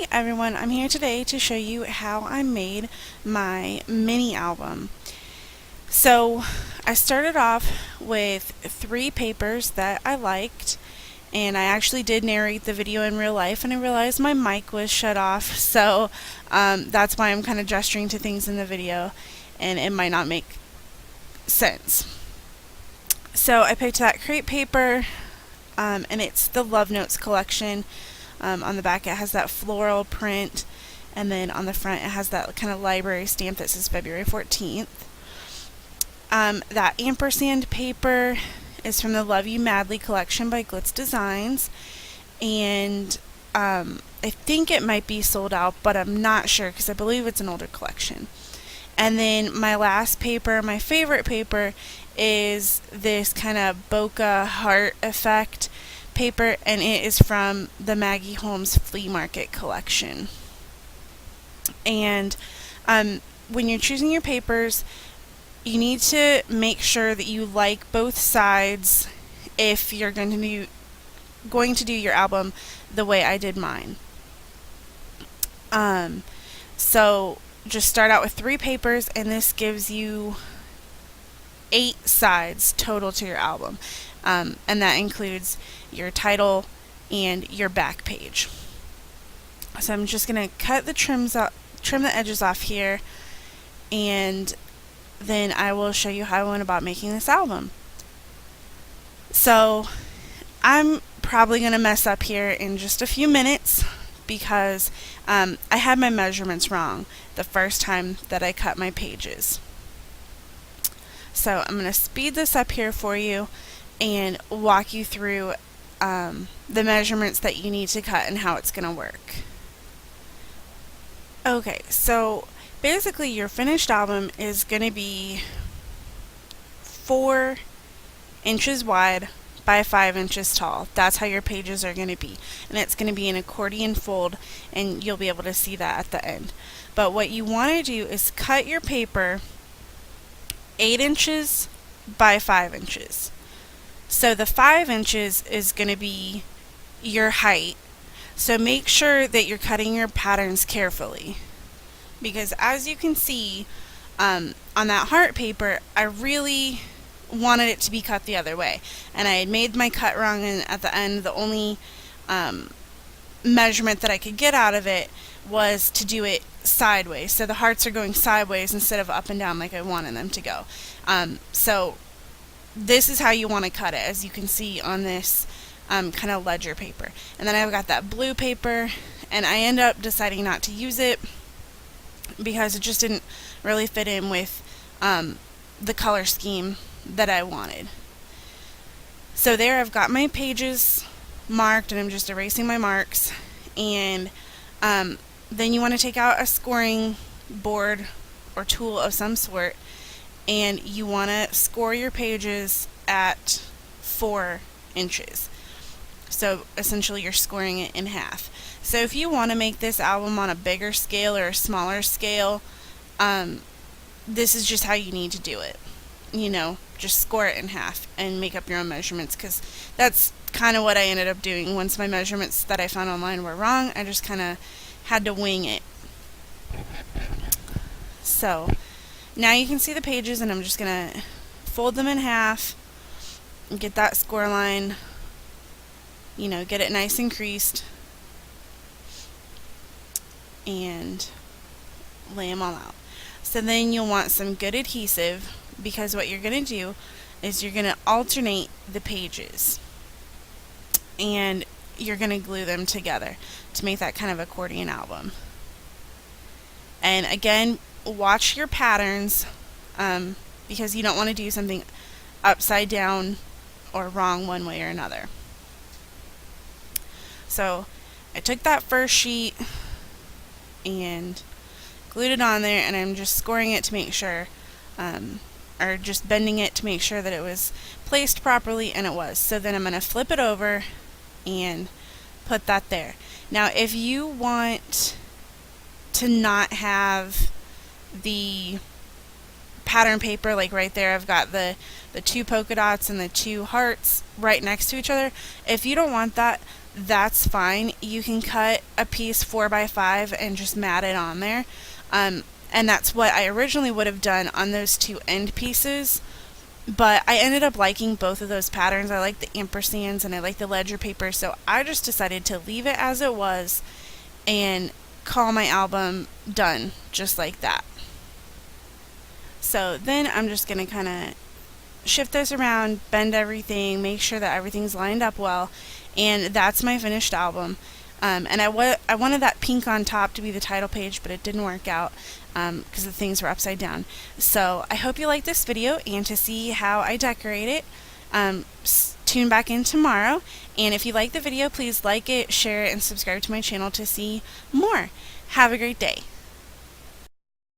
Hey everyone, I'm here today to show you how I made my mini album. So I started off with 3 papers that I liked, and I actually did narrate the video in real life, and I realized my mic was shut off, so that's why I'm kind of gesturing to things in the video and it might not make sense. So I picked that crepe paper, and it's the Love Notes collection. On the back it has that floral print, and then on the front it has that kind of library stamp that says February 14th. That ampersand paper is from the Love You Madly collection by Glitz Designs, and I think it might be sold out, but I'm not sure because I believe it's an older collection. And then my last paper, my favorite paper, is this kind of bokeh heart effect paper, and it is from the Maggie Holmes Flea Market collection. And when you're choosing your papers, you need to make sure that you like both sides if you're going to do your album the way I did mine. So just start out with 3 papers, and this gives you 8 sides total to your album, and that includes your title and your back page. So I'm just going to cut the trim the edges off here, and then I will show you how I went about making this album. So I'm probably going to mess up here in just a few minutes because I had my measurements wrong the first time that I cut my pages. So I'm going to speed this up here for you and walk you through the measurements that you need to cut and how it's going to work. Okay, so basically your finished album is going to be 4 inches wide by 5 inches tall. That's how your pages are going to be. And it's going to be an accordion fold, and you'll be able to see that at the end. But what you want to do is cut your paper 8 inches by 5 inches. So the 5 inches is going to be your height. So make sure that you're cutting your patterns carefully, because as you can see on that heart paper, I really wanted it to be cut the other way, and I had made my cut wrong, and at the end the only measurement that I could get out of it was to do it sideways. So the hearts are going sideways instead of up and down like I wanted them to go. So this is how you want to cut it, as you can see on this kind of ledger paper. And then I've got that blue paper, and I end up deciding not to use it because it just didn't really fit in with the color scheme that I wanted. So there I've got my pages marked, and I'm just erasing my marks. And then you want to take out a scoring board or tool of some sort, and you want to score your pages at 4 inches. So essentially you're scoring it in half. So if you want to make this album on a bigger scale or a smaller scale, this is just how you need to do it. Just score it in half and make up your own measurements, because that's kind of what I ended up doing. Once my measurements that I found online were wrong, I just kind of had to wing it. So now you can see the pages, and I'm just going to fold them in half and get that score line, get it nice and creased, and lay them all out. So then you'll want some good adhesive, because what you're going to do is you're going to alternate the pages, and you're going to glue them together to make that kind of accordion album. And again, watch your patterns, because you don't want to do something upside down or wrong one way or another. So I took that first sheet and glued it on there, and I'm just scoring it to make sure, or just bending it to make sure that it was placed properly, and it was. So then I'm going to flip it over and put that there. Now if you want to not have the pattern paper, like right there I've got the 2 polka dots and the 2 hearts right next to each other, if you don't want that, that's fine. You can cut a piece 4x5 and just mat it on there. And that's what I originally would have done on those two end pieces. But I ended up liking both of those patterns. I like the ampersands and I like the ledger paper, so I just decided to leave it as it was and call my album done, just like that. So then I'm just going to kind of shift this around, bend everything, make sure that everything's lined up well, and that's my finished album. And I wanted that pink on top to be the title page, but it didn't work out because the things were upside down. So I hope you like this video, and to see how I decorate it, tune back in tomorrow. And if you like the video, please like it, share it, and subscribe to my channel to see more. Have a great day.